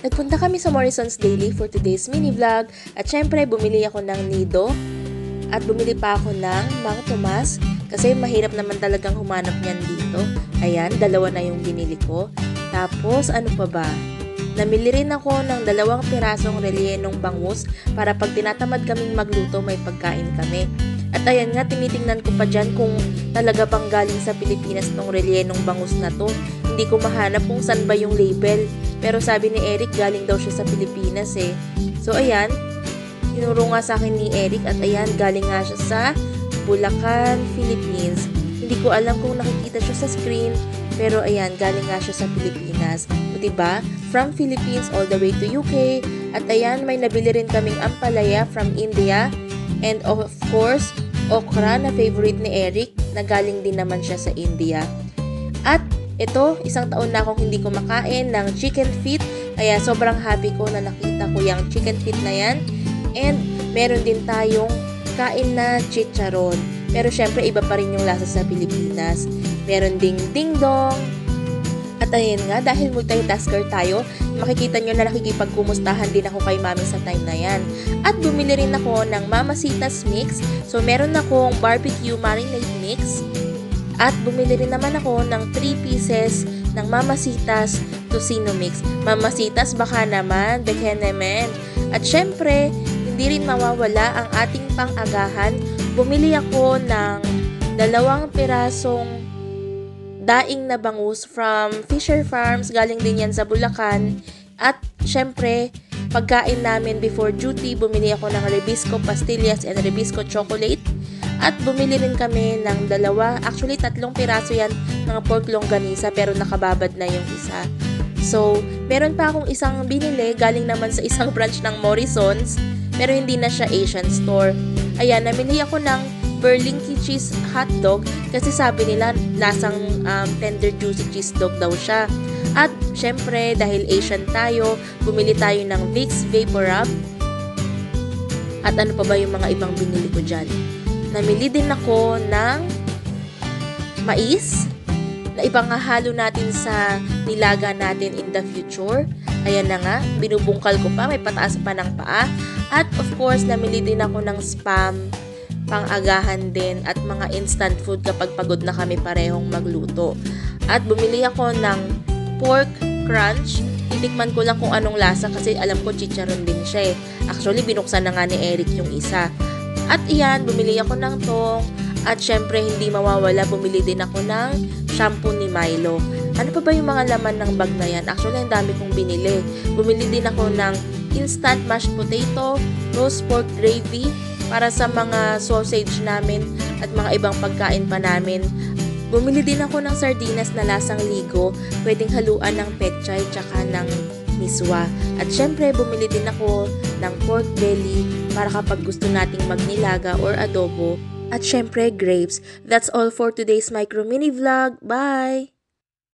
Nagpunta kami sa Morrison's Daily for today's mini vlog at syempre bumili ako ng nido at bumili pa ako ng Mang Tomas kasi mahirap naman talagang humanap niyan dito. Ayan, dalawa na yung binili ko. Tapos ano pa ba? Namili rin ako ng 2 pirasong rellenong bangus para pag tinatamad kaming magluto may pagkain kami. At ayan nga, tinitingnan ko pa dyan kung talaga bang galing sa Pilipinas tong rellenong bangus na to. Hindi ko mahanap kung saan ba yung label. Pero sabi ni Eric, galing daw siya sa Pilipinas eh. So ayan, tinuro nga sa akin ni Eric at ayan, galing nga siya sa Bulacan, Philippines. Hindi ko alam kung nakikita siya sa screen, pero ayan, galing nga siya sa Pilipinas. O diba? From Philippines all the way to UK. At ayan, may nabili rin kaming ampalaya from India. And of course, okra na favorite ni Eric na galing din naman siya sa India. At ito, 1 taon na akong hindi kumakain ng chicken feet. Kaya sobrang happy ko na nakita ko yung chicken feet na yan. And meron din tayong kain na chicharon. Pero syempre iba pa rin yung lasa sa Pilipinas. Meron ding ding-dong. At ayun nga, dahil multitasker tayo, makikita nyo na nakikipagkumustahan din ako kay mami sa time na yan. At bumili rin ako ng Mamacita's Mix. So meron akong barbecue marinade mix. At bumili rin naman ako ng 3 pieces ng Mamacita's Tocino Mix. Mamacita's baka naman, beke naman. At syempre, hindi rin mawawala ang ating pang-agahan. Bumili ako ng 2 pirasong daing na bangus from Fisher Farms. Galing din yan sa Bulacan. At syempre, pagkain namin before duty, bumili ako ng Rebisco Pastillas and Rebisco Chocolate. At bumili rin kami ng 2, actually 3 piraso yan, mga pork longganisa, pero nakababad na yung isa. So, meron pa akong isang binili, galing naman sa isang branch ng Morrison's, pero hindi na siya Asian store. Ayan, namili ako ng Berlinky cheese hotdog kasi sabi nila lasang tender juicy cheese dog daw siya. At syempre, dahil Asian tayo, bumili tayo ng Vicks Vapor Rub. At ano pa ba yung mga ibang binili ko dyan? Namili din ako ng mais na ipangahalo natin sa nilaga natin in the future. Ayan na nga, binubungkal ko pa, may pataas pa ng paa. At of course, namili din ako ng Spam, pang-agahan din at mga instant food kapag pagod na kami parehong magluto. At bumili ako ng pork crunch. Titikman ko lang kung anong lasa kasi alam ko chicharon din siya eh. Actually, binuksan na nga ni Eric yung isa. At iyan, bumili ako ng tong. At syempre, hindi mawawala, bumili din ako ng shampoo ni Milo. Ano pa ba yung mga laman ng bag na yan? Actually, ang dami kong binili. Bumili din ako ng instant mashed potato, roast pork gravy, para sa mga sausage namin at mga ibang pagkain pa namin. Bumili din ako ng sardinas na lasang ligo, pwedeng haluan ng pechay tsaka ng miswa. At syempre, bumili din ako ng pork belly para kapag gusto nating magnilaga or adobo. At syempre, grapes. That's all for today's micro mini vlog. Bye!